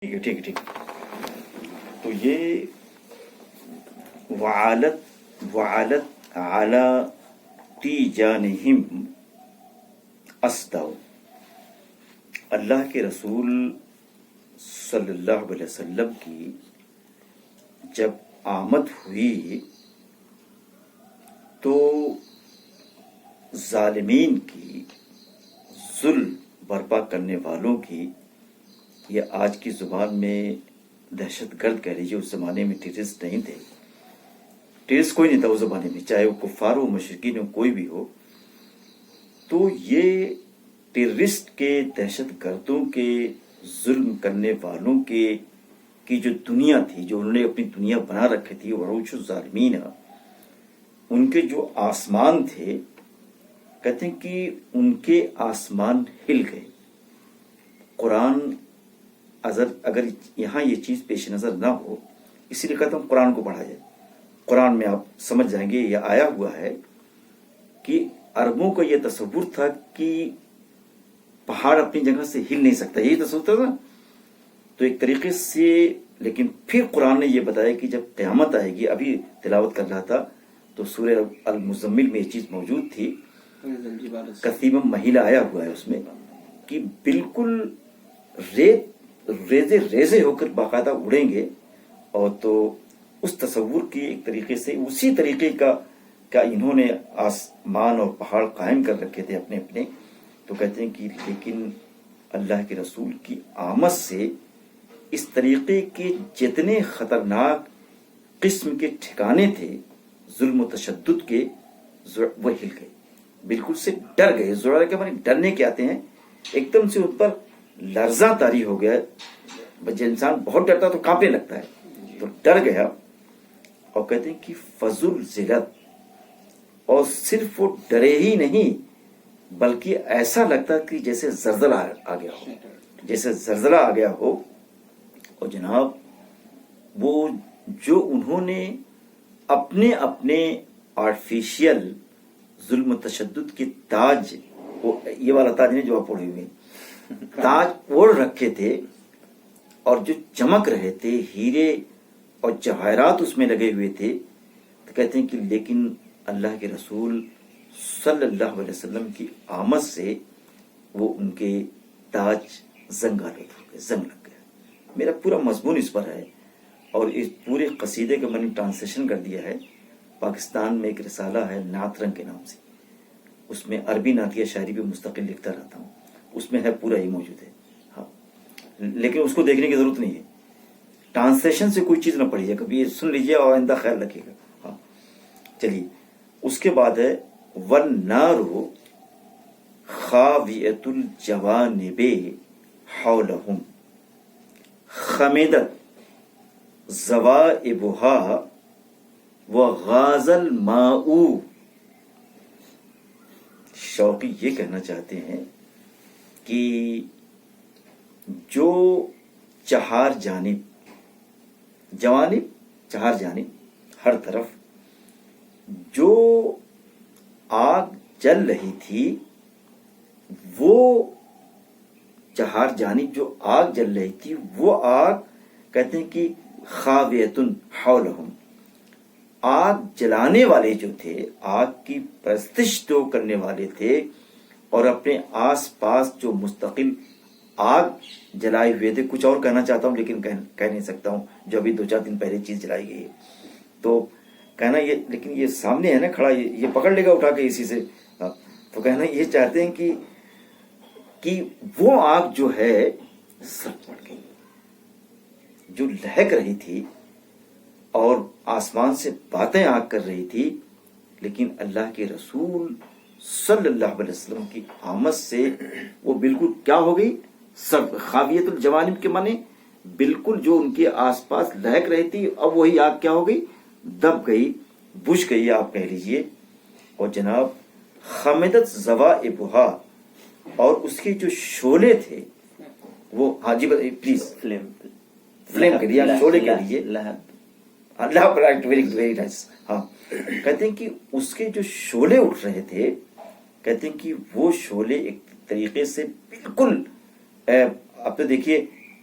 ٹھیک ہے ٹھیک ہے ٹھیک ہے. تو یہ وعلت علی تیجانہم اسدو، اللہ کے رسول صلی اللہ علیہ وسلم کی جب آمد ہوئی تو ظالمین کی، ظلم برپا کرنے والوں کی، یہ آج کی زبان میں دہشت گرد کہہ لیجیے، اس زمانے میں ٹیررسٹ نہیں تھے، ٹیررسٹ کوئی نہیں تھا اس زمانے میں، چاہے وہ کفار ہو مشرکین ہو کوئی بھی ہو. تو یہ ٹیررسٹ کے، دہشت گردوں کے، ظلم کرنے والوں کے کی جو دنیا تھی، جو انہوں نے اپنی دنیا بنا رکھی تھی، عروش الظالمین، ان کے جو آسمان تھے، کہتے ہیں کہ ان کے آسمان ہل گئے. قرآن اگر یہاں یہ چیز پیش نظر نہ ہو، اسی لیے کہتا ہوں قرآن کو پڑھا جائے. قرآن میں آپ سمجھ جائیں گے، یہ آیا ہوا ہے کہ عربوں کو یہ تصور تھا کہ پہاڑ اپنی جگہ سے ہل نہیں سکتا، یہی تصور تھا نا. تو ایک طریقے سے، لیکن پھر قرآن نے یہ بتایا کہ جب قیامت آئے گی، ابھی تلاوت کر رہا تھا تو سورہ المزمل میں یہ چیز موجود تھی، کثیبم مہیلا آیا ہوا ہے اس میں، کہ بالکل ریزے ہو کر باقاعدہ اڑیں گے. اور تو اس تصور کی ایک طریقے سے، اسی طریقے کا انہوں نے آسمان اور پہاڑ قائم کر رکھے تھے اپنے اپنے. تو کہتے ہیں کہ لیکن اللہ کے رسول کی آمد سے اس طریقے کے جتنے خطرناک قسم کے ٹھکانے تھے ظلم و تشدد کے، وہ ہل گئے، بالکل سے ڈر گئے. زورا کے معنی ڈرنے کے آتے ہیں، ایک دم سے ان پر لرزہ طاری ہو گیا. جب انسان بہت ڈرتا تو کانپنے لگتا ہے، تو ڈر گیا. اور کہتے ہیں کہ فضل ذلت، اور صرف وہ ڈرے ہی نہیں بلکہ ایسا لگتا کہ جیسے زلزلہ آ گیا ہو، جیسے زلزلہ آ گیا ہو. اور جناب وہ جو انہوں نے اپنے آرٹیفیشل ظلم و تشدد کے تاج، یہ والا تاج نہیں جو آپ اوڑھے ہوئے، تاج اوڑھ رکھے تھے اور جو چمک رہے تھے، ہیرے اور جواہرات اس میں لگے ہوئے تھے. تو کہتے ہیں کہ لیکن اللہ کے رسول صلی اللہ علیہ وسلم کی آمد سے وہ ان کے تاج زنگ لگ گیا. میرا پورا مضمون اس پر ہے، اور اس پورے قصیدے کا میں نے ٹرانسلیشن کر دیا ہے. پاکستان میں ایک رسالہ ہے نعت رنگ کے نام سے، اس میں عربی نعتیہ شاعری پہ مستقل لکھتا رہتا ہوں، اس میں ہے پورا ہی موجود ہے. ہاں، لیکن اس کو دیکھنے کی ضرورت نہیں ہے، ٹرانسلیشن سے کوئی چیز نہ پڑھیے، کبھی سن لیجیے اور آئندہ خیال رکھیے گا. ہاں چلیے، اس کے بعد ہے وَالنَّارُ خَاوِيَةُ الْجَوَانِبِ حَوْلَهُمْ خَمِدَتْ زَوَائِبُهَا وَغَازَ الْمَاءُ. شوقی یہ کہنا چاہتے ہیں کہ جو چہار جانب ہر طرف جو آگ جل رہی تھی، وہ چہار جانب جو آگ جل رہی تھی، وہ آگ کہتے ہیں کہ خاویتن حولہم، آگ جلانے والے جو تھے، آگ کی پرستش جو کرنے والے تھے، اور اپنے آس پاس جو مستقل آگ جلائے ہوئے تھے. کچھ اور کہنا چاہتا ہوں لیکن کہہ نہیں سکتا ہوں، جو ابھی 2-4 دن پہلے چیز جلائی گئی ہے. تو کہنا یہ، لیکن یہ سامنے ہے نا کھڑا، یہ پکڑ لے گا اٹھا کے اسی سے. تو کہنا یہ چاہتے ہیں کہ وہ آگ جو ہے سر پڑ گئی، جو لہک رہی تھی اور آسمان سے باتیں آگ کر رہی تھی، لیکن اللہ کے رسول صلی اللہ علیہ وسلم کی آمد سے وہ بالکل کیا ہو گئی، سب خاویت الجوانب کے معنی بالکل جو ان کے آس پاس لہک رہی تھی، اب وہی آگ کیا ہو گئی، دب گئی، بجھ گئی آپ کہہ لیجئے. اور جناب خمدت زوائبہا، اور اس کے جو شعلے تھے وہ، ہاں جی پلیز، فلیم کے لیے، شعلے کے لیے، اللہ پر ویری نائس. ہاں کہتے ہیں کہ اس کے جو شعلے اٹھ رہے تھے، کہتے ہیں کہ وہ شعلے ایک طریقے سے بالکل اب تو دیکھیے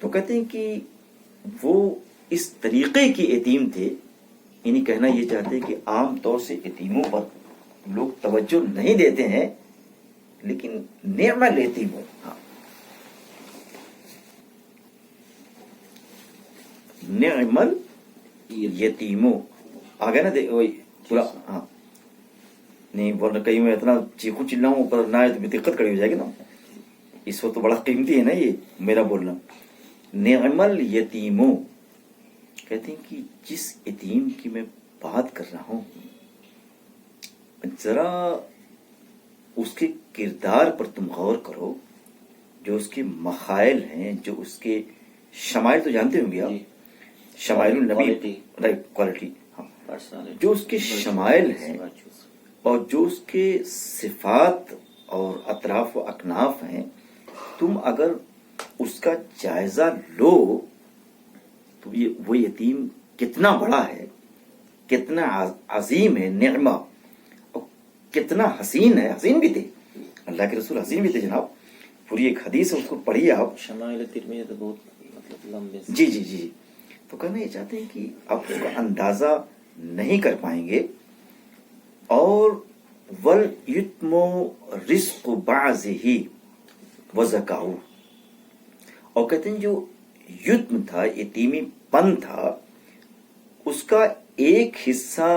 تو کہتے ہیں کہ وہ اس طریقے کے یتیم تھے، یعنی کہنا یہ چاہتے ہیں کہ عام طور سے یتیموں پر لوگ توجہ نہیں دیتے ہیں، لیکن نعم الیتیم ہو. ہاں، نعم الیتیم آ گیا نا وہی پورا. ہاں نہیں ورنہ کہیں میں اتنا چیخوں چلاؤں پر نہ آئے تو دقت کھڑی ہو جائے گی نا. اس وقت تو بڑا قیمتی ہے نا یہ میرا بولنا. نعم الیتیم، کہتے ہیں کہ جس یتیم کی میں بات کر رہا ہوں ذرا اس کے کردار پر تم غور کرو، جو اس کے مخائل ہیں، جو اس کے شمائل تو جانتے ہوں گے آپ، شمائل النبی، رائٹ، کوالٹی، ہاں، جو اس کے شمائل ہیں اور جو اس کے صفات اور اطراف و اکناف ہیں، تم اگر اس کا جائزہ لو تو وہ یتیم کتنا بڑا ہے، کتنا عظیم ہے، نعمہ، اور کتنا حسین ہے. حسین بھی تھے اللہ کے رسول، حسین بھی تھے جناب. پوری ایک حدیث ہے، اس کو پڑھیے آپ. شمائل ترمذی تو بہت مطلب لمبے سے. جی جی جی. تو کہنا یہ چاہتے ہیں کہ آپ اس کا اندازہ نہیں کر پائیں گے. اور وَالْيُتْمُ رِزْقُ بَعْضِهِ وَزَكَاهُ، اور کہتے ہیں جو یتم تھا، یتیمی پن تھا، اس کا ایک حصہ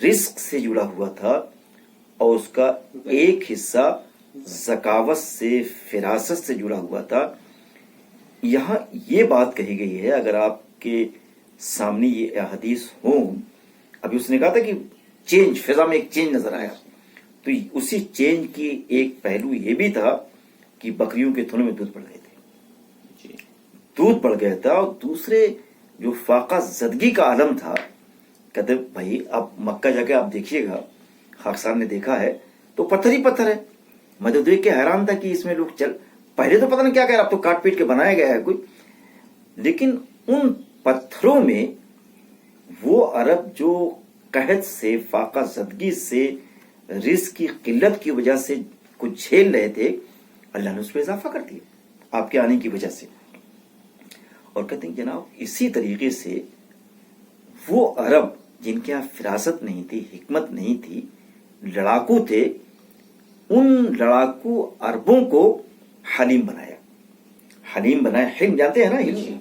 رزق سے جڑا ہوا تھا اور اس کا ایک حصہ ذکاوت سے، فراست سے جڑا ہوا تھا. یہاں یہ بات کہی گئی ہے، اگر آپ کے سامنے یہ احادیث ہوں، ابھی اس نے کہا تھا کہ چینج، فضا میں ایک چینج نظر آیا، تو اسی چینج کی ایک پہلو یہ بھی تھا کہ بکریوں کے تھنوں میں دودھ بڑھ گئے تھے، دودھ بڑھ گیا تھا. اور دوسرے جو فاقہ زدگی کا عالم تھا، کہتے بھائی آپ مکہ جا کے آپ دیکھیے گا، خاکسار نے دیکھا ہے تو پتھر ہی پتھر ہے. میں تو دیکھ کے حیران تھا کہ اس میں لوگ پہلے تو پتہ نہیں کیا کہہ رہا، اب تو کاٹ پیٹ کے بنایا گیا ہے کوئی، لیکن ان پتھروں میں وہ عرب جو قحط سے، فاقہ زدگی سے، رزق کی قلت کی وجہ سے کچھ جھیل رہے تھے، اللہ نے اس پہ اضافہ کر دیا آپ کے آنے کی وجہ سے. اور کہتے ہیں جناب اسی طریقے سے وہ عرب جن کے یہاں فراست نہیں تھی، حکمت نہیں تھی، لڑاکو تھے، ان لڑاکو عربوں کو حلیم بنایا. حلیم بنایا، حلم جانتے ہیں نا، حلم،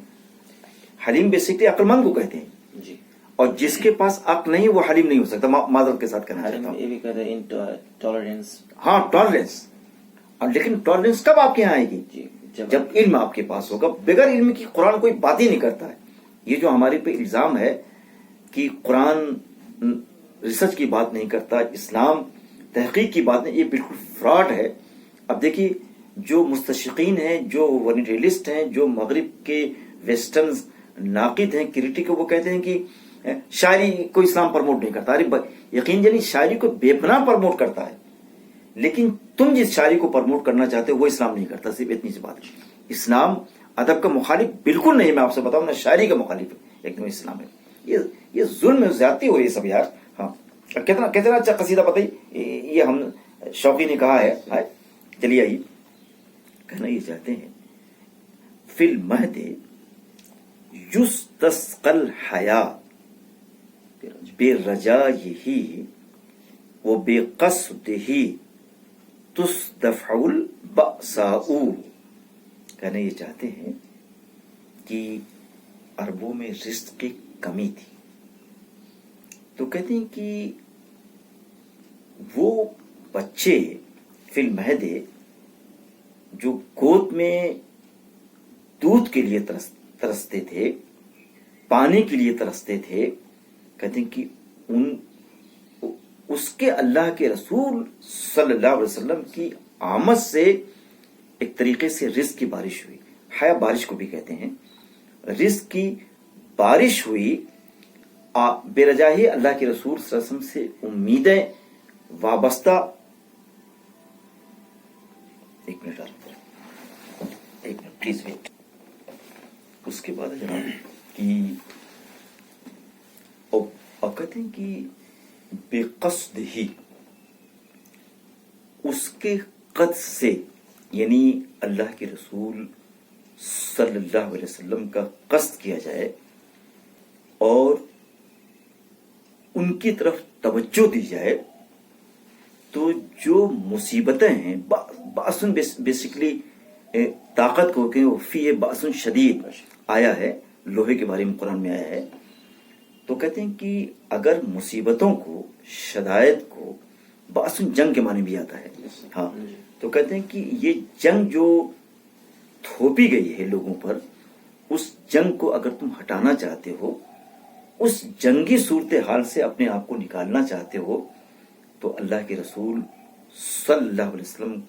حلیم بیسکلی عقل مند کو کہتے ہیں. جی. اور جس کے پاس عقل نہیں وہ حلیم نہیں ہو سکتا. معذرت کے ساتھ کہنا چاہتا ہوں. یہ بھی کہتے ہیں ٹالرنس. ہاں ٹالرنس. لیکن ٹالرنس کب آپ کے یہاں آئے گی؟ جی. جب علم آپ کے پاس ہوگا. بغیر علم کی قرآن کوئی بات ہی نہیں کرتا ہے. یہ جو ہمارے پہ الزام ہے کہ قرآن ریسرچ کی بات نہیں کرتا، اسلام تحقیق کی بات نہیں، یہ بالکل فراڈ ہے. اب دیکھیے جو مستشقین ہیں، جو ورنیٹریلسٹ ہیں، جو مغرب کے ویسٹرن ناقد ہیں، کریٹک، وہ کہتے ہیں کہ شاعری کو اسلام پروموٹ نہیں کرتا. ارے یقین جانی شاعری کو بے پناہ پروموٹ کرتا ہے، لیکن تم جس شاعری کو پروموٹ کرنا چاہتے ہو وہ اسلام نہیں کرتا. صرف اتنی سی بات ہے. اسلام ادب کا مخالف بالکل نہیں، میں آپ سے بتاؤں، نہ شاعری کا مخالف ہے، ایک دم اسلام ہے. یہ ظلم زیادتی ہو رہی ہے سب یار. ہاں کتنا اچھا قصیدہ بتائی، یہ ہم شوقی نے کہا ہے. چلیے آئیے، کہنا یہ چاہتے ہیں فی المہد یستسقی الحیا برجائہ وبقصدہ تصدفع البأساء. کہنا یہ چاہتے ہیں کہ عربوں میں رزق کی کمی تھی، تو کہتے ہیں کہ وہ بچے فی المہد جو گود میں دودھ کے لیے ترستے تھے، پانی کے لیے ترستے تھے، کہتے ہیں کہ اس کے اللہ کے رسول صلی اللہ علیہ وسلم کی آمد سے ایک طریقے سے رزق کی بارش ہوئی. حیا بارش کو بھی کہتے ہیں. رزق کی بارش ہوئی بے رجاہی اللہ کے رسول صلی اللہ علیہ وسلم سے امیدیں وابستہ. ایک منٹ پلیز ویٹ. اس کے بعد جناب کہ اور کہتے ہیں کہ بے قصد ہی، اس کے قد سے، یعنی اللہ کے رسول صلی اللہ علیہ وسلم کا قصد کیا جائے اور ان کی طرف توجہ دی جائے تو جو مصیبتیں ہیں باسن بیسیکلی طاقت کو کہ فی باسن شدید آیا ہے، لوہے کے بارے میں قرآن میں آیا ہے، تو کہتے ہیں کہ اگر مصیبتوں کو، شدائد کو، باسن جنگ کے معنی بھی آتا ہے، ہاں، تو کہتے ہیں کہ یہ جنگ جو تھوپی گئی ہے لوگوں پر، اس جنگ کو اگر تم ہٹانا چاہتے ہو، اس جنگی صورتحال سے اپنے آپ کو نکالنا چاہتے ہو، تو اللہ کے رسول صلی اللہ علیہ وسلم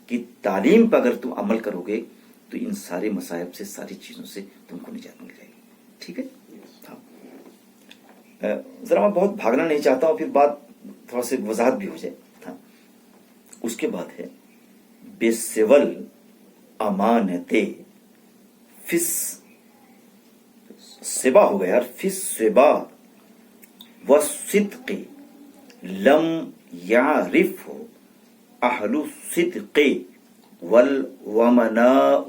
کی تعلیم پر اگر تم عمل کرو گے تو ان سارے مصائب سے، ساری چیزوں سے تم کو نجات مل جائے گی. ٹھیک ہے؟ ہاں، ذرا میں بہت بھاگنا نہیں چاہتا ہوں، پھر بات تھوڑا سی وضاحت بھی ہو جائے. ہاں، اس کے بعد ہے بے سول امانت فس سبا ہو گیا، فس سبا و صدق لم یعرف اہل الصدق والومناء.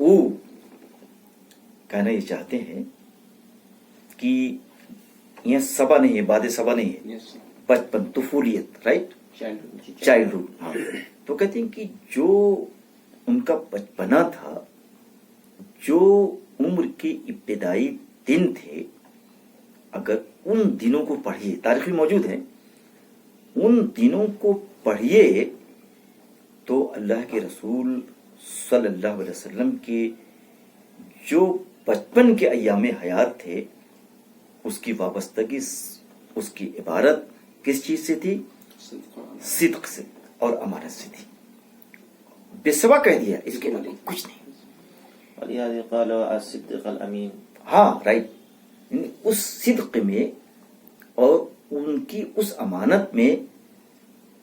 کہنا یہ چاہتے ہیں کہ یہ سبا نہیں ہے، باد سبا نہیں ہے، بچپن، طفولیت، رائٹ، چائلڈہڈ. ہاں، تو کہتے ہیں کہ جو ان کا بچپنا تھا، جو عمر کے ابتدائی دن تھے، اگر ان دنوں کو پڑھیے، تاریخ میں موجود ہے، ان دنوں کو پڑھیے تو اللہ کے رسول صلی اللہ علیہ وسلم کے جو بچپن کے ایام حیات تھے، اس کی وابستگی، اس کی عبارت کس چیز سے تھی؟ صدق سے اور امانت سے تھی. بے سوا کہہ دیا، اس کے علاوہ کچھ نہیں. ولهذا قال الصدق الامین. ہاں، رائٹ. اس صدق میں اور ان کی اس امانت میں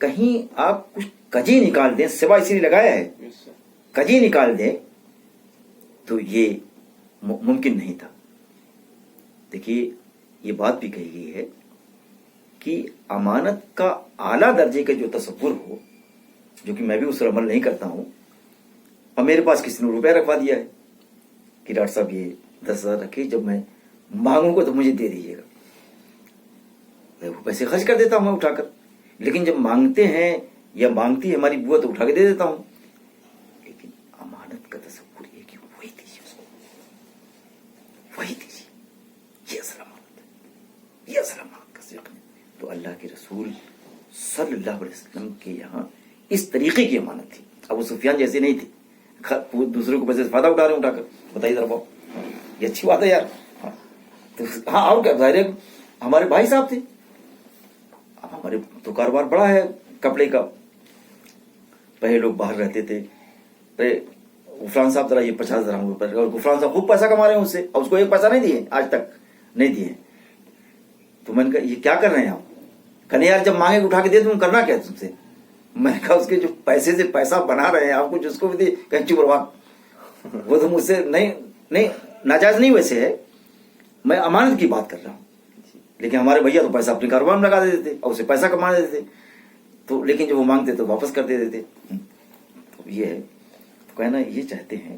کہیں آپ کچھ کجی نکال دیں، سوا اسی لیے لگایا ہے، کجی نکال دیں تو یہ ممکن نہیں تھا. دیکھیے، یہ بات بھی کہی گئی ہے کہ امانت کا اعلیٰ درجے کا جو تصور ہو، جو کہ میں بھی اس پر عمل نہیں کرتا ہوں، اور میرے پاس کسی نے روپیہ رکھوا دیا ہے کہ ڈاکٹر صاحب یہ 10,000 رکھے، جب میں مانگوں گا تو مجھے دے دیجیے گا. وہ پیسے خرچ کر دیتا ہوں میں اٹھا کر، لیکن جب مانگتے ہیں یا مانگتی ہے ہماری بوا تو اٹھا کے دے دیتا ہوں. لیکن امانت کا تصور یہ کہ وہی دیجیے اس کو، وہی دیجیے، یہ اصل امانت ہے، یہ اصل امانت کا سیاق ہے. تو اللہ کے رسول صلی اللہ علیہ وسلم کے یہاں اس طریقے کی امانت تھی. ابو سفیان جیسے نہیں تھی، دوسرے کو پیسے سے فائدہ اٹھا رہے ہیں، اٹھا کر. بتائیے ذرا باپ، یہ اچھی بات ہے یار. ہاں، اور کیا، ظاہر ہے ہمارے بھائی صاحب تھے. اب ہمارے تو کاروبار بڑا ہے کپڑے کا، پہلے لوگ باہر رہتے تھے، غفران صاحب ذرا یہ 50,000 روپے، اور غفران صاحب خوب پیسہ کما رہے ہیں اس سے، اور اس کو ایک پیسہ نہیں دیے، آج تک نہیں دیے. تو میں نے کہا یہ کیا کر رہے ہیں آپ؟ کہنے یار جب مانگے اٹھا کے دے تم کرنا کیا تم سے؟ میں نے کہا اس کے جو پیسے سے پیسہ بنا رہے ہیں آپ کو، جس کو بھی دے کہیں چپ رہو، وہ تو مجھ سے نہیں ناجائز نہیں، ویسے ہے، میں امانت کی بات کر رہا ہوں. لیکن ہمارے بھیا تو پیسہ اپنے کاروبار میں لگا دیتے تھے اور اسے پیسہ کما دیتے تھے، تو لیکن جب وہ مانگتے تو واپس کر دیتے تھے. تو یہ ہے، تو کہنا یہ چاہتے ہیں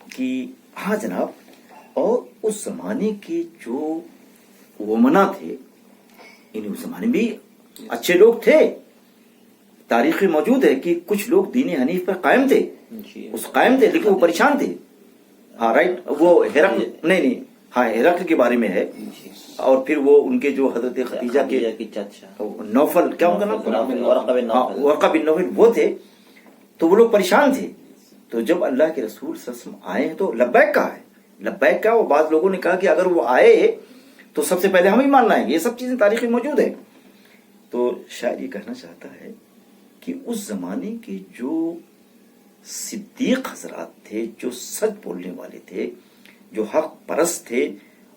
کہ ہاں جناب. اور اس زمانے کے جو ومنا تھے، ان اس زمانے بھی اچھے لوگ تھے. تاریخ میں موجود ہے کہ کچھ لوگ دین حنیف پر قائم تھے، اس قائم تھے، لیکن وہ پریشان تھے. ہاں، رائٹ. وہ ہرقل، نہیں، ہاں، ہرقل کے بارے میں ہے. اور پھر وہ ان کے جو حضرت خدیجہ کے چچا نوفل، کیا ان کا نام؟ ورقہ بن نوفل، وہ تھے. تو وہ لوگ پریشان تھے. تو جب اللہ کے رسول صلی اللہ علیہ وسلم آئے ہیں تو لبیک کہا ہے، لبیک کہا. وہ بعض لوگوں نے کہا کہ اگر وہ آئے تو سب سے پہلے ہم ہی مان لائیں گے. یہ سب چیزیں تاریخ میں موجود ہے. تو شاید یہ کہنا چاہتا ہے کہ اس زمانے کے جو صدیق حضرات تھے، جو سچ بولنے والے تھے، جو حق پرست تھے،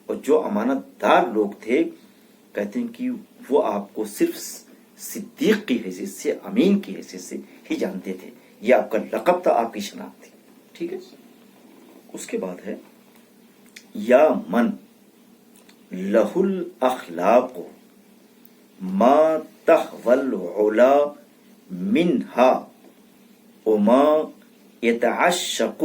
اور جو امانت دار لوگ تھے، کہتے ہیں کہ وہ آپ کو صرف صدیق کی حیثیت سے، امین کی حیثیت سے ہی جانتے تھے. یہ آپ کا لقب تھا، آپ کی شناخت تھی. ٹھیک ہے. اس کے بعد ہے یا من لہ الاخلاق ما تحوی العلا منہا وما يتعشق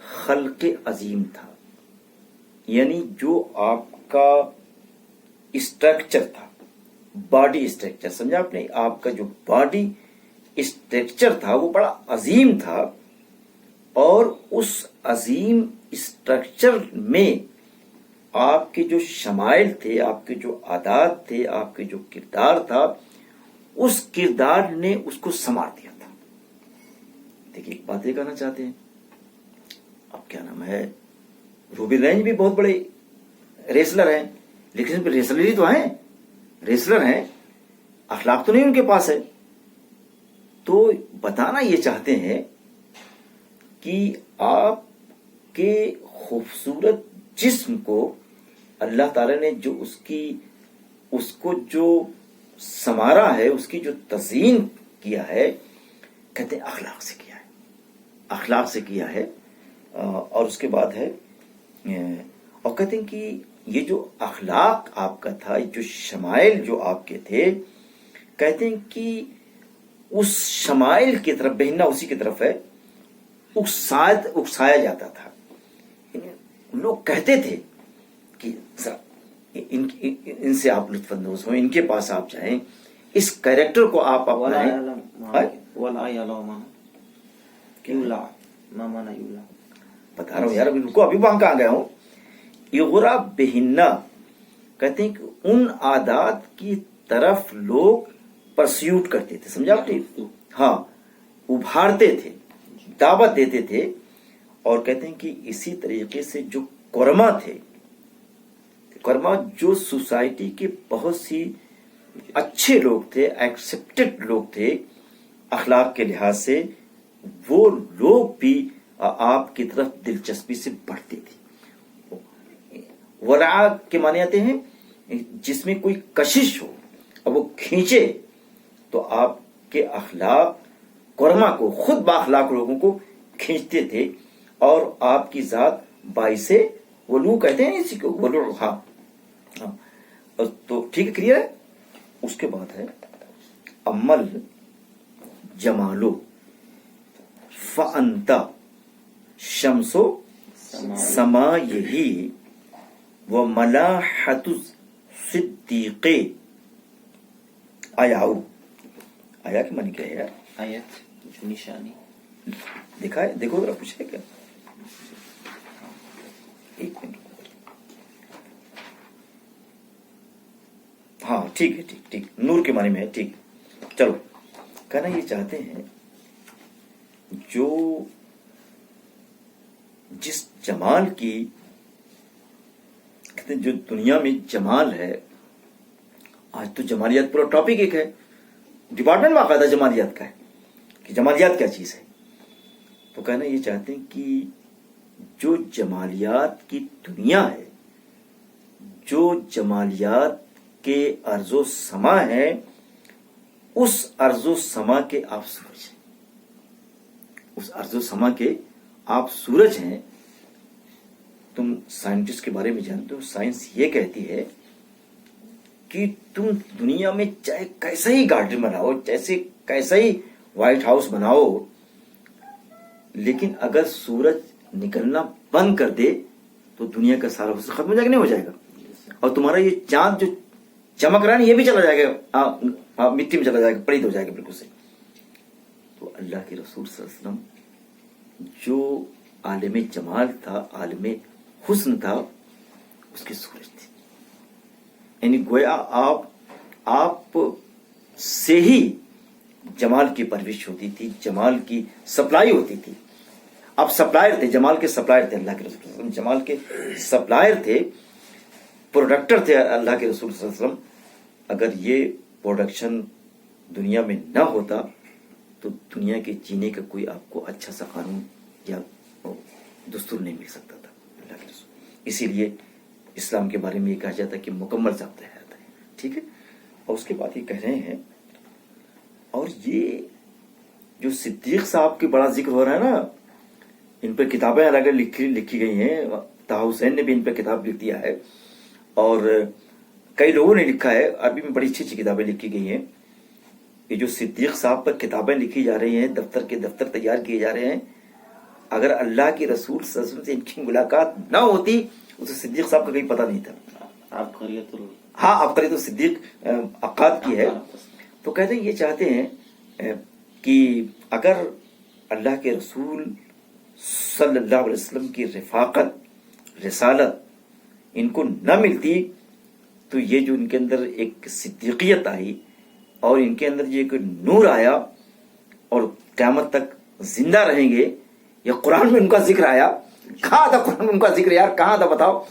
خلق عظیم تھا، یعنی جو آپ کا اسٹرکچر تھا، باڈی اسٹرکچر، سمجھا آپ نے، آپ کا جو باڈی اسٹرکچر تھا وہ بڑا عظیم تھا، اور اس عظیم اسٹرکچر میں آپ کے جو شمائل تھے، آپ کے جو عادات تھے، آپ کے جو کردار تھا، اس کردار نے اس کو سنوار دیا تھا۔ دیکھیے ایک بات یہ کہنا چاہتے ہیں، اب کیا نام ہے، روبی رینج بھی بہت بڑے ریسلر ہیں، لیکن ریسلر ہی تو ہیں، ریسلر ہیں، اخلاق تو نہیں ان کے پاس ہے۔ تو بتانا یہ چاہتے ہیں کہ آپ کے خوبصورت جسم کو اللہ تعالی نے جو اس کو جو سنوارا ہے، اس کی جو تزئین کیا ہے، کہتے ہیں اخلاق سے کیا ہے، اخلاق سے کیا ہے۔ اور اس کے بعد ہے، اور کہتے ہیں کہ یہ جو اخلاق آپ کا تھا، جو شمائل جو آپ کے تھے، کہتے ہیں کہ اس شمائل کی طرف بہنا اسی کی طرف ہے، اکسایا جاتا تھا۔ لوگ کہتے تھے کہ ان سے آپ لطف اندوز ہوں، ان کے پاس آپ جائیں، اس کیریکٹر کو آپ اپنائیں۔ بتا رہا ہوں یار، ابھی رکو، ابھی وہاں کہاں گیا ہوں۔ یغرا بہنہ، کہتے ہیں کہ ان عادات کی طرف لوگ پرسیوٹ کرتے تھے، سمجھا آپ نے؟ ہاں، ابھارتے تھے، دعوت دیتے تھے۔ اور کہتے ہیں کہ اسی طریقے سے جو کرما تھے، کرما جو سوسائٹی کے بہت سی اچھے لوگ تھے، ایکسپٹڈ لوگ تھے اخلاق کے لحاظ سے، وہ لوگ بھی آپ کی طرف دلچسپی سے بڑھتے تھے۔ ورع کے معنی آتے ہیں جس میں کوئی کشش ہو اور وہ کھینچے، تو آپ کے اخلاق کرما کو، خود بااخلاق لوگوں کو کھینچتے تھے، اور آپ کی ذات باعث ولو کہتے ہیں اسی کو، ولو۔ ہاں، تو ٹھیک ہے، کلیئر ہے۔ اس کے بعد ہے عمل جمالو فانتا شمسو سما یہی و ملاحت صدیق آیاؤ۔ آیا کہ معنی کیا ہے یار؟ آیت جو نشانی دیکھا ہے، دیکھو ذرا، پوچھے کیا؟ ایک منٹ، ہاں ٹھیک ہے، ٹھیک، نور کے معنی میں ہے، ٹھیک۔ چلو، کہنا یہ چاہتے ہیں جو جس جمال کی، کہتے ہیں جو دنیا میں جمال ہے، آج تو جمالیات پورا ٹاپک ایک ہے، ڈپارٹمنٹ باقاعدہ جمالیات کا ہے کہ جمالیات کیا چیز ہے۔ تو کہنا یہ چاہتے ہیں کہ جو جمالیات کی دنیا ہے، جو جمالیات کے ارض و سما ہے، اس ارض و سما کے آپ سورج ہیں، اس ارض و سما کے آپ سورج ہیں۔ تم سائنٹسٹ کے بارے میں جانتے ہو، سائنس یہ کہتی ہے کہ تم دنیا میں چاہے کیسا ہی گارڈن بناؤ، کیسا ہی وائٹ ہاؤس بناؤ، لیکن اگر سورج نکلنا بند کر دے تو دنیا کا سارا حسن ختم ہو جائے گا، نہیں ہو جائے گا، اور تمہارا یہ چاند جو چمک رہا ہے یہ بھی چلا جائے گا، مٹی میں چلا جائے گا، پلید ہو جائے گا بالکل سے۔ تو اللہ کے رسول صلی اللہ علیہ وسلم جو عالم جمال تھا، عالم حسن تھا، اس کی سورج تھی، یعنی گویا آپ سے ہی جمال کی پرورش ہوتی تھی، جمال کی سپلائی ہوتی تھی۔ آپ سپلائر تھے، جمال کے سپلائر تھے، اللہ کے رسول صلی اللہ علیہ وسلم جمال کے سپلائر تھے، پروڈکٹر تھے اللہ کے رسول صلی اللہ علیہ وسلم۔ اگر یہ پروڈکشن دنیا میں نہ ہوتا تو دنیا کے جینے کا کوئی آپ کو اچھا سا قانون یا دستور نہیں مل سکتا تھا اللہ کے رسول۔ اسی لیے اسلام کے بارے میں یہ کہا جاتا ہے کہ مکمل ضابطۂ حیات ہے، ٹھیک ہے۔ اور اس کے بعد یہ کہہ رہے ہیں، اور یہ جو صدیق صاحب کے بڑا ذکر ہو رہا ہے نا، ان پر کتابیں الگ الگ لکھی گئی ہیں، طہ حسین نے بھی ان پر کتاب لکھ دیا ہے، اور کئی لوگوں نے لکھا ہے، عربی میں بڑی اچھی اچھی کتابیں لکھی گئی ہیں۔ یہ جو صدیق صاحب پر کتابیں لکھی جا رہی ہیں، دفتر کے دفتر تیار کیے جا رہے ہیں، اگر اللہ کے رسول صلی اللہ علیہ وسلم سے ان کی ملاقات نہ ہوتی اسے صدیق صاحب کا کہیں پتہ نہیں تھا. آپ قریت ہاں آپ کرے تو صدیق عقاد کی ہے. تو کہتے ہیں یہ چاہتے ہیں کہ اگر اللہ کے رسول صلی اللہ علیہ وسلم کی رفاقت رسالت ان کو نہ ملتی تو یہ جو ان کے اندر ایک صدیقیت آئی اور ان کے اندر یہ ایک نور آیا اور قیامت تک زندہ رہیں گے. یا قرآن میں ان کا ذکر آیا. کہاں تھا قرآن میں ان کا ذکر یار؟ کہاں تھا بتاؤ.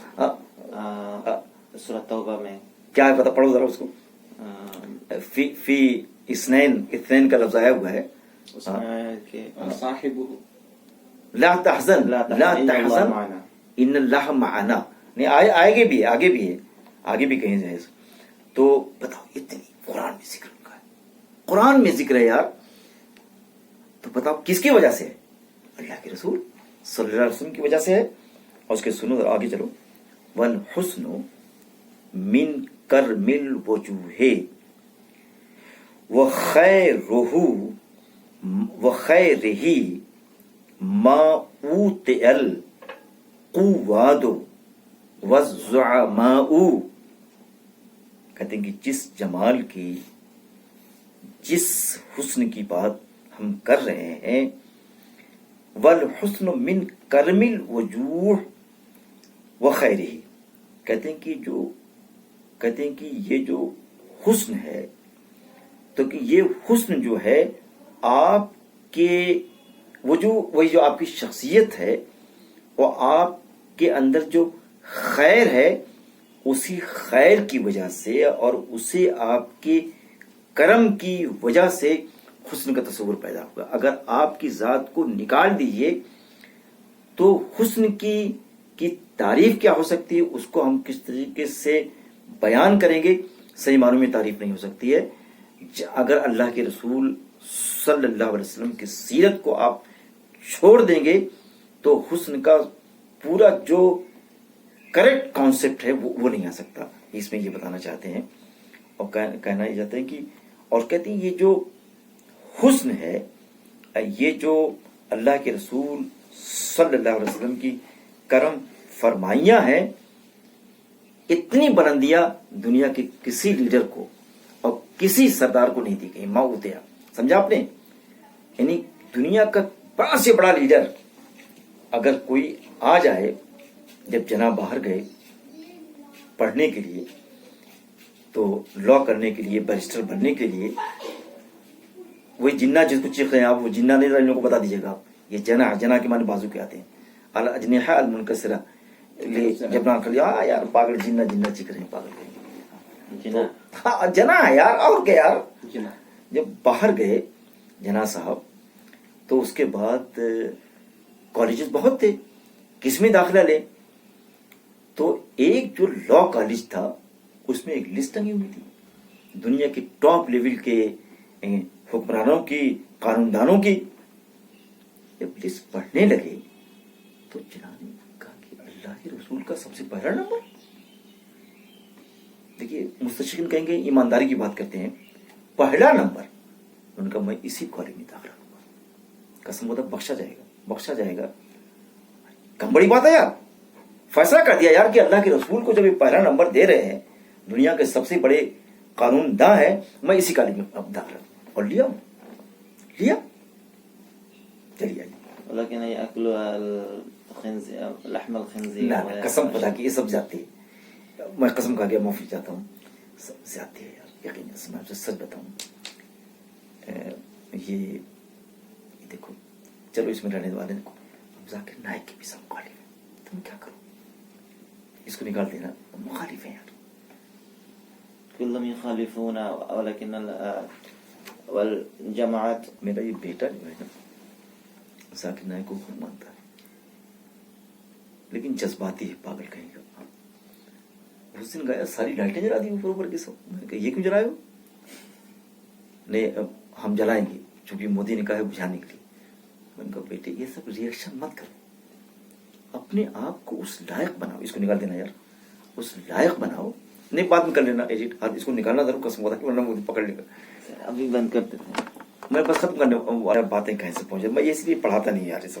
سورۃ توبہ میں کیا ہے پتا؟ پڑھو ذرا اس کو. فی اثنین کا لفظ آیا ہوا ہے. اس میں کہ صاحبہ لا تحزن لا تحزن ان اللہ معنا. نہیں آگے بھی ہے آگے بھی کہیں جائے. تو بتاؤ اتنی قرآن میں ذکر ان کا ہے. قرآن میں ذکر ہے یار. تو بتاؤ کس کی وجہ سے ہے؟ اللہ کے رسول صلی اللہ علیہ وسلم کی وجہ سے ہے. اور اس کے سنو ذرا آگے چلو. والحسن من کرم الوجوہ وخیرہ ما اوتئ القواد والزعماء. کہتے ہیں کہ جس جمال کی جس حسن کی بات ہم کر رہے ہیں والحسن من کرم الوجوہ وخیرہ. کہتے ہیں کہ یہ جو حسن ہے تو کہ یہ حسن جو ہے آپ کے وہی جو آپ کی شخصیت ہے وہ آپ کے اندر جو خیر ہے اسی خیر کی وجہ سے اور اسے آپ کے کرم کی وجہ سے حسن کا تصور پیدا ہوگا. اگر آپ کی ذات کو نکال دیجئے تو حسن کی تعریف کیا ہو سکتی ہے؟ اس کو ہم کس طریقے سے بیان کریں گے؟ صحیح معنوں میں تعریف نہیں ہو سکتی ہے. اگر اللہ کے رسول صلی اللہ علیہ وسلم کی سیرت کو آپ چھوڑ دیں گے تو حسن کا پورا جو کریکٹ کانسیپٹ ہے وہ نہیں آ سکتا. اس میں یہ بتانا چاہتے ہیں اور کہنا یہ چاہتے ہیں کہ اور کہتے ہیں یہ جو حسن ہے یہ جو اللہ کے رسول صلی اللہ علیہ وسلم کی کرم فرمائیاں ہیں اتنی بلندیاں دنیا کے کسی لیڈر کو اور کسی سردار کو نہیں دی گئی. ما اوتیا سمجھا آپ نے؟ یعنی دنیا کا بڑا سے بڑا لیڈر اگر کوئی آ جائے جب جناب باہر گئے پڑھنے کے لیے تو لا کرنے کے لیے بیرسٹر بننے کے لیے وہی جنہ جس کو چیخ رہے ہیں آپ وہ جنہ نہیں رہے کو بتا دیجیے گا. یہ جنا کے معنی بازو کے آتے ہیں. الاجنحہ المنکسرہ جب نہ کر لیا یار پاگل جنہ چیخ رہے ہیں پاگل ہاں جنا ہے یار. اور کیا یار جب باہر گئے جنا صاحب تو اس کے بعد کالجز بہت تھے کس میں داخلہ لے تو ایک جو لا کالج تھا اس میں ایک لسٹ ٹنگی ہوئی تھی دنیا کے ٹاپ لیول کے حکمرانوں کی قانون دانوں کی. جب لسٹ پڑھنے لگے تو جناب نے کہا کہ اللہ کے رسول کا سب سے پہلا نمبر. دیکھیے مستشرقین کہیں گے ایمانداری کی بات کرتے ہیں پہلا نمبر. ان کا میں اسی کالج میں داخلہ ہوں گا قسم خدا بخشا جائے گا. کم بڑی بات ہے یار. فیصلہ کر دیا یار کہ اللہ کے رسول کو جب یہ پہلا نمبر دے رہے ہیں دنیا کے سب سے بڑے قانون داں ہیں میں اسی کالج میں اب داخلہ ہوں. اور لیا چلیے لیکن اکل لحم الخنزیر قسم خدا کی یہ سب جاتی ہے. میں قسم کھا گیا معافی چاہتا ہوں سب زیادتی ہے یار. یقین میں آپ سے سچ بتاؤں یہ دیکھو چلو اس میں رہنے والے کو ذاکر نائک کے بھی سب مخالف ہیں. تم کیا کرو اس کو نکال دینا مخالف ہیں یار. كلهم يخالفون ولكن والجماعت میرا یہ بیٹا جو ہے نا ذاکر نائک کو خود مانتا ہے لیکن جذباتی ہے پاگل کہیں گا. اس دن گایا ساری لائٹیں جلا دی اوپر کی سب. میں نے کہا یہ کیوں جلائے ہو؟ نہیں اب ہم جلائیں گے چونکہ مودی نے کہا ہے بجھانے کے لیے. میں نے کہا بیٹے یہ سب ریئیکشن مت کرو اپنے آپ کو اس لائق بناؤ. اس کو نکال دینا یار. اس لائق بناؤ. نہیں بعد میں کر لینا ایڈٹ. اس کو نکالنا ضرور قسم ہوتا ہے ورنہ مودی پکڑ لے گا. ابھی بند کر دیتے ہیں. میں بس ختم کرنے والی باتیں کہیں سے پہنچے. میں اس لیے پڑھاتا نہیں یار یہ سب.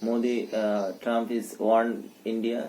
Modi, Trump is warned India.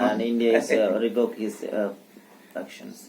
and India is revoke his actions.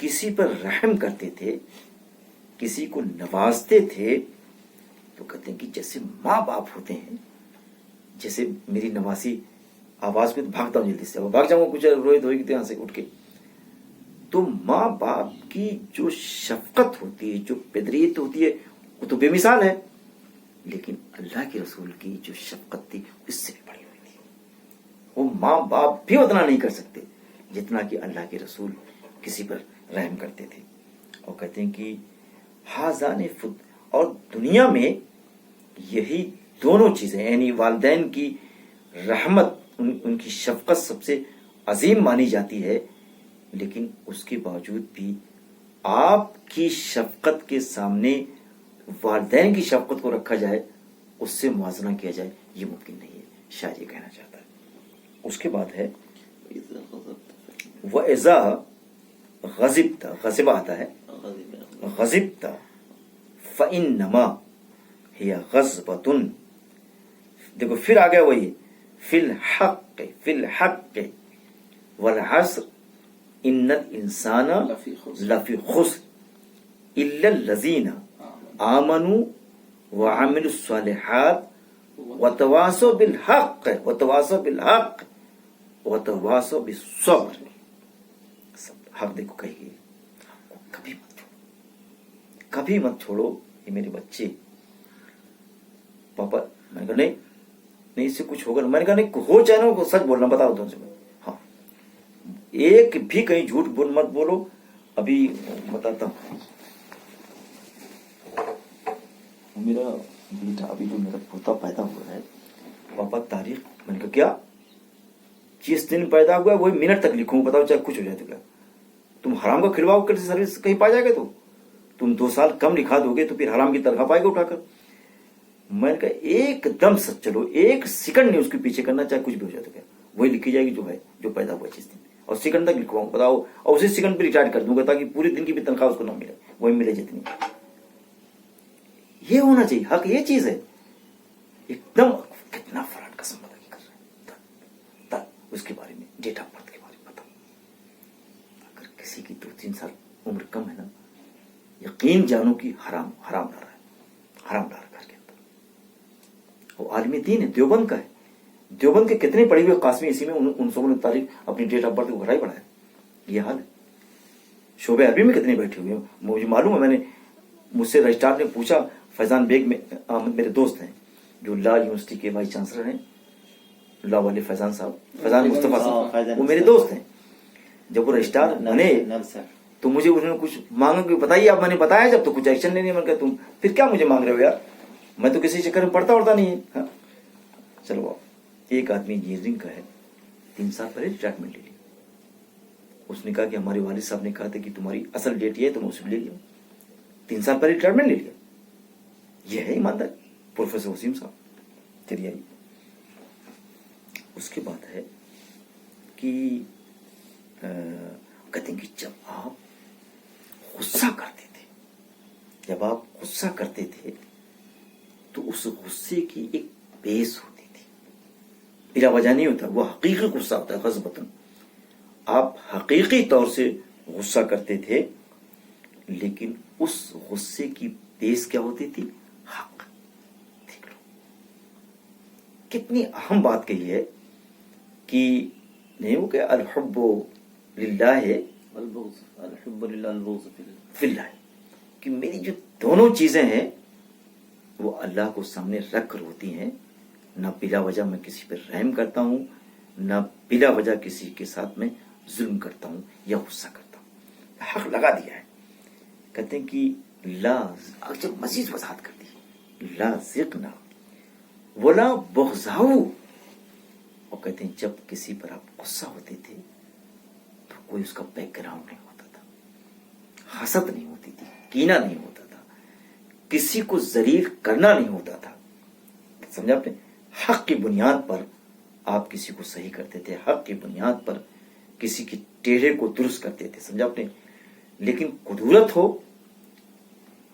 کسی پر رحم کرتے تھے، کسی کو نوازتے تھے، تو کہتے ہیں کہ جیسے ماں باپ ہوتے ہیں، جیسے میری نواسی آواز میں بھاگتا ہوں جلدی سے، وہ بھاگ جاؤں گا، کچھ روئے دھوئے گی تو یہاں سے اٹھ کے، تو ماں باپ کی جو شفقت ہوتی ہے، جو پدریت ہوتی ہے، وہ تو بے مثال ہے، لیکن اللہ کے رسول کی جو شفقت تھی اس سے بھی بڑی ہوئی تھی. وہ ماں باپ بھی اتنا نہیں کر سکتے جتنا کہ اللہ کے رسول کسی پر رحم کرتے تھے. اور کہتے ہیں کہ حاذان اور دنیا میں یہی دونوں چیزیں، یعنی والدین کی رحمت، ان کی شفقت سب سے عظیم مانی جاتی ہے، لیکن اس کے باوجود بھی آپ کی شفقت کے سامنے والدین کی شفقت کو رکھا جائے، اس سے موازنہ کیا جائے، یہ ممکن نہیں ہے. شاید یہ کہنا چاہتا ہے. اس کے بعد ہے وَإِذَا غَضِبْتَ، غضب آتا ہے، غضبت فَإِنَّمَا هِيَ غَضْبَةٌ. دیکھو پھر آ گیا وہی فِي الْحَقِّ وَالْعَصْرِ إِنَّ الْإِنسَانَ لَفِي خُسْرٍ إِلَّا الَّذِينَ آمَنُوا وَعَمِلُوا الصَّالِحَاتِ وَتَوَاصَوْا بِالْحَقِّ وَتَوَاصَوْا بِالصَّبْرِ. حق دیکھو کہی گئی، کبھی مت چھوڑو. یہ میرے بچے، پاپا، میں نے کہا نہیں اس سے کچھ ہوگا. میں نے کہا نہیں ہو چاہے نا، سچ بولنا، بتاؤ تم سے. ہاں، ایک بھی کہیں جھوٹ مت بولو. ابھی بتاتا ہوں، میرا بیٹا، ابھی جو میرا پوتا پیدا ہوا ہے، پاپا تاریخ، میں نے کہا کیا جس دن پیدا ہوا ہے وہی منٹ تک لکھوں، بتاؤ چاہے کچھ ہو جائے تو کیا. تم حرام کا کھلواؤ کر سروس کہیں پا جائے گا، تو تم 2 سال کم لکھا دو گے تو پھر حرام کی تنخواہ پائے گا اٹھا کر. میں نے کہا ایک دم سچ چلو، ایک سیکنڈ نہیں اس کے پیچھے کرنا، چاہے کچھ بھی ہو جائے تو کیا. وہی لکھی جائے گی جو ہے، جو پیدا ہوا جس دن، اور سیکنڈ تک لکھواؤں، بتاؤ، اور اسی سیکنڈ پہ ریٹائر کر دوں گا تاکہ پورے دن کی بھی تنخواہ اس کو نہ ملے، وہی ملے جتنی. یہ ہونا چاہیے. حق یہ چیز ہے. ایک دم کتنا فراڈ قسم بدی کر رہے ہیں. اس کے بارے میں، ڈیٹ آف برتھ کے بارے میں بتاؤ. اگر کسی کی 2-3 سال عمر کم ہے نا، یقین جانو کہ حرام ڈال رہا ہے، حرام ڈال رہا ہے گھر کے اندر. وہ عالم دین ہے، دیوبند کا ہے. دیوبند کے کتنے پڑے ہوئے قاسمی اسی میں ان سب نے تاریخ اپنی ڈیٹ آف برتھ کو گھر ہی پڑھا ہے. یہ حال ہے. شعبہ عربی میں کتنے بیٹھے ہوئے ہیں مجھے معلوم ہے. میں نے، مجھ سے رجسٹرار نے پوچھا، فیضان بیگ میں احمد میرے دوست ہیں جو لا یونیورسٹی کے وائس چانسلر ہیں، لا والے فیضان صاحب، فیضان مصطفیٰ صاحب، وہ میرے دوست ہیں. جب وہ رجسٹرار بنے تو مجھے انہوں نے کچھ مانگا کہ بتائیے آپ. میں نے بتایا جب تو کچھ ایکشن نہیں. میں نے کہا تم پھر کیا مجھے مانگ رہے ہو یار، میں تو کسی چکر میں پڑھتا نہیں ہے. ہاں چلو. ایک آدمی انجینئرنگ کا ہے، 3 سال پہلے ریٹائرمنٹ لے لی. اس نے کہا کہ ہمارے والد صاحب نے کہا تھا کہ تمہاری اصل ڈیٹ یہ ہے، تم اسے لے لیا. 3 سال پہلے ریٹائرمنٹ لے لیا. یہ ہے ایماندار پروفیسر وسیم صاحب. چلیے آئیے. اس کے بعد ہے کہ کہتے ہیں کہ جب آپ غصہ کرتے تھے تو اس غصے کی ایک بیس ہوتی تھی، بلا وجہ نہیں ہوتا. وہ حقیقی غصہ ہوتا ہے، غضبتاً. آپ حقیقی طور سے غصہ کرتے تھے، لیکن اس غصے کی بیس کیا ہوتی تھی؟ حق. دیکھ لو کتنی اہم بات کہی ہے کہ نہیں وہ کہ الحب للہ ہے، الحب للہ البغض فی اللہ، کہ میری جو دونوں چیزیں ہیں وہ اللہ کو سامنے رکھ کر ہوتی ہیں. نہ بلا وجہ میں کسی پر رحم کرتا ہوں، نہ بلا وجہ کسی کے ساتھ میں ظلم کرتا ہوں یا غصہ کرتا ہوں. حق لگا دیا ہے. کہتے ہیں کہ لا، جب مزید وضاحت کر دی، لا ذقنا ولا بغضاؤ. اور کہتے ہیں جب کسی پر آپ غصہ ہوتے تھے تو کوئی اس کا بیک گراؤنڈ نہیں ہوتا تھا، حسد نہیں ہوتی تھی، کینہ نہیں ہوتا تھا، کسی کو ذلیل کرنا نہیں ہوتا تھا. سمجھا آپ نے؟ حق کی بنیاد پر آپ کسی کو صحیح کرتے تھے، حق کی بنیاد پر کسی کی ٹیڑھے کو درست کرتے تھے. سمجھا آپ نے؟ لیکن قدورت ہو،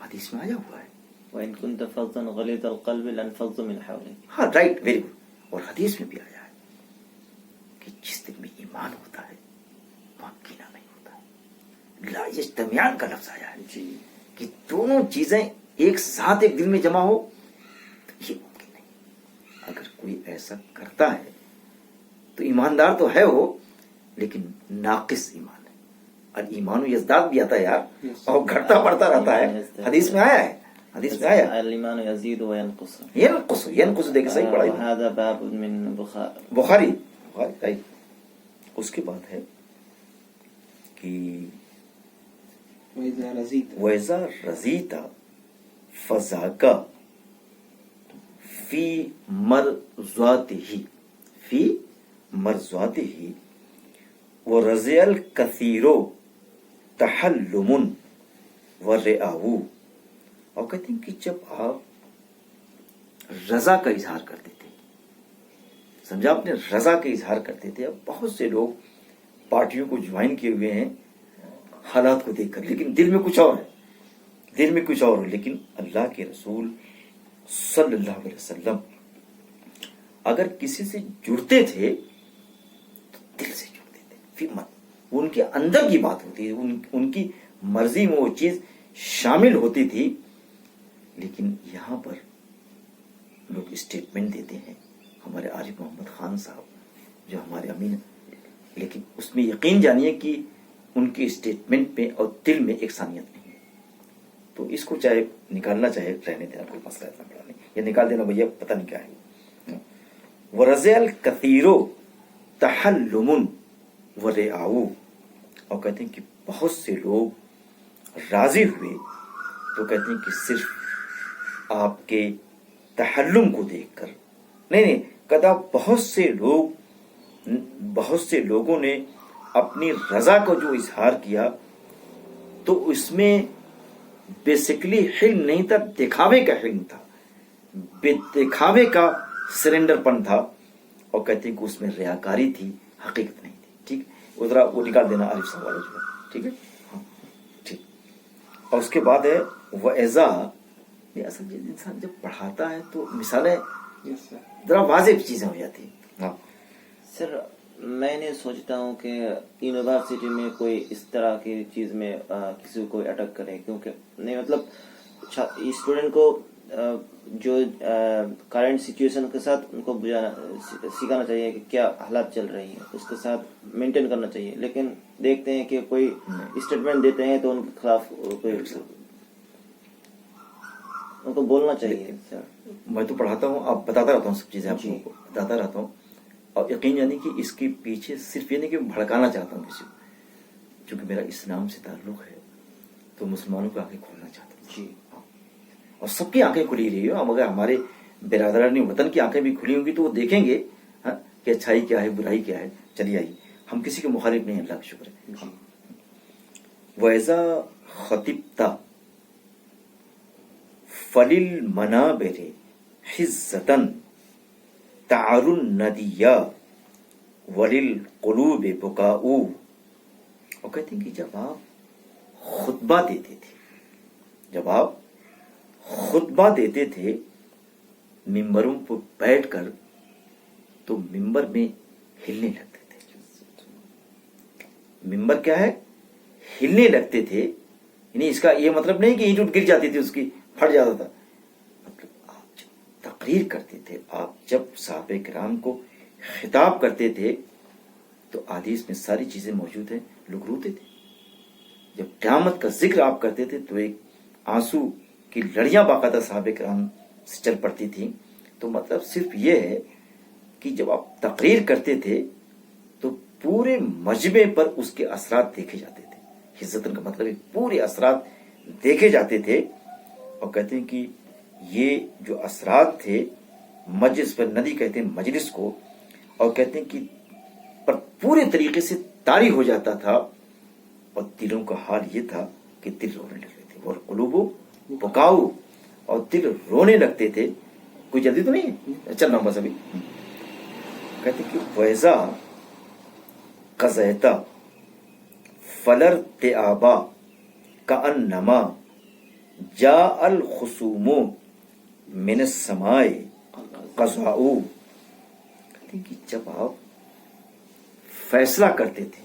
حدیث میں آیا ہوا ہے، وَإِن كُنْتَ فَظًّا غَلِيظَ الْقَلْبِ لَانفَضُّوا مِنْ حَوْلِكَ. ہاں رائٹ، ویری گڈ. اور حدیث میں بھی آیا ہے کہ جس دل میں ایمان ہوتا ہے وہاں کینہ نہیں ہوتا ہے. لا یجتمعان کا لفظ آیا ہے جی کہ دونوں چیزیں ایک ساتھ ایک دل میں جمع ہو، تو یہ ممکن نہیں. اگر کوئی ایسا کرتا ہے تو ایماندار تو ہے وہ، لیکن ناقص ایمان ہے. اور ایمان و یزداد بھی آتا ہے یار، اور گھٹتا بڑھتا رہتا ہے. حدیث میں آیا ہے، حدیث میں آیا ہے الایمان یزید و ینقص. ینقص دیکھ صحیح پڑھا ہے. وهذا باب من بخاری صحیح. اس کے بعد ہے کہ وَإِذَا رَضِيتَ فَذَاكَ فِي مَرْضَاتِهِ وَرَضِيَ الْكَثِيرُ تَحَلُّمٌ وَرِئَاءُ. اور کہتے ہیں کہ جب آپ رضا کا اظہار کرتے تھے، سمجھا آپ نے، رضا کا اظہار کرتے تھے. اب بہت سے لوگ پارٹیوں کو جوائن کیے ہوئے ہیں حالات کو دیکھ کر، لیکن دل میں کچھ اور ہے، دل میں کچھ اور ہے. لیکن اللہ کے رسول صلی اللہ علیہ وسلم اگر کسی سے جڑتے تھے تو دل سے جڑتے تھے، فکر ان کے اندر کی بات ہوتی ہے، ان کی مرضی میں وہ چیز شامل ہوتی تھی. لیکن یہاں پر لوگ اسٹیٹمنٹ دیتے ہیں، ہمارے عارف محمد خان صاحب جو ہمارے امین، لیکن اس میں یقین جانیے کہ ان کے اسٹیٹمنٹ میں اور دل میں یکسانیت نہیں ہے. تو اس کو چاہے نکالنا چاہے رہنے دینا، کوئی مسئلہ اتنا بڑا نہیں. یہ نکال دینا بھیا پتہ نہیں کیا ہے. وَرَضِيَ الْكَثِيرُ تَحَلُّمٌ وَرِئَاءُ. اور کہتے ہیں کہ بہت سے لوگ راضی ہوئے تو کہتے ہیں کہ صرف آپ کے تحلم کو دیکھ کر نہیں، کہتا بہت سے لوگوں نے اپنی رضا کو جو اظہار کیا تو اس میں بیسیکلی حلم نہیں تھا، دکھاوے کا حلم تھا، دکھاوے کا سرنڈر پن تھا. اور کہتے ہیں کہ اس میں ریاکاری تھی، حقیقت نہیں تھی. ٹھیک، ادھر وہ نکال دینا عارف صاحب والا جو ہے. ٹھیک ہے، ہاں ٹھیک. اور اس کے بعد ہے وَإِذَا. یہ اصل انسان جب پڑھاتا ہے تو مثالیں ذرا واضح چیزیں ہو جاتی ہیں. ہاں سر، میں نے سوچتا ہوں کہ یونیورسٹی میں کوئی اس طرح کی چیز میں کسی کو کوئی اٹیک کرے، کیونکہ نہیں مطلب اسٹوڈنٹ کو جو کرنٹ سچویشن کے ساتھ ان کو سکھانا چاہیے کہ کیا حالات چل رہی ہیں، اس کے ساتھ مینٹین کرنا چاہیے. لیکن دیکھتے ہیں کہ کوئی اسٹیٹمنٹ دیتے ہیں تو ان کے خلاف ان کو بولنا چاہیے. سر میں تو پڑھاتا ہوں، آپ بتاتا رہتا ہوں، سب چیزیں آپ لوگوں کو بتاتا رہتا ہوں. اور یقین جانی کہ اس کے پیچھے صرف یہ نہیں کہ بھڑکانا چاہتا ہوں کسی کو، چونکہ میرا اسلام سے تعلق ہے تو مسلمانوں کی آنکھیں کھولنا چاہتا ہوں. جی، اور سب کی آنکھیں کھلی رہی ہو. اگر ہمارے برادران وطن کی آنکھیں بھی کھلی ہوں گی تو وہ دیکھیں گے کہ اچھائی کیا ہے، برائی کیا ہے. چلیے آئیے، ہم کسی کے مخالف نہیں، اللہ کا شکر ہے. وَإِذَا خَطِبْتَ فَلِلْمَنَابِرِ حِزَّةً تَعْرُ النَّدِيَّ وَلِلْقُلُوبِ بُكَاءُ. اور کہتے ہیں کہ جب آپ خطبہ دیتے تھے ممبروں پر بیٹھ کر تو ممبر میں ہلنے لگتے تھے. ممبر کیا ہے؟ ہلنے لگتے تھے. یعنی اس کا یہ مطلب نہیں کہ اینٹ اٹھ گر جاتی تھی، اس کی پھٹ جاتا تھا. مطلب آپ جب تقریر کرتے تھے، آپ جب صحابہ کرام کو خطاب کرتے تھے تو حدیث میں ساری چیزیں موجود ہیں، لوگ روتے تھے. جب قیامت کا ذکر آپ کرتے تھے تو ایک آنسو کی لڑیاں باقاعدہ صحابہ کرام سے چل پڑتی تھیں. تو مطلب صرف یہ ہے کہ جب آپ تقریر کرتے تھے تو پورے مجمع پر اس کے اثرات دیکھے جاتے تھے. حضرت کا مطلب پورے اثرات دیکھے جاتے تھے. اور کہتے ہیں کہ یہ جو اثرات تھے مجلس پر، ندی کہتے ہیں مجلس کو، اور کہتے ہیں کہ پر پورے طریقے سے طاری ہو جاتا تھا. اور دلوں کا حال یہ تھا کہ دل رونے لگتے تھے. اور قلوبو بکاؤ، اور دل رونے لگتے تھے. کوئی جلدی تو نہیں ہے، چل رہا ہوں بس ابھی. کہتے کہ ویزا قضیتا فلرتعابا کانما جاء الخصوم من السماء قضاء. کہتے کہ جب آپ فیصلہ کرتے تھے،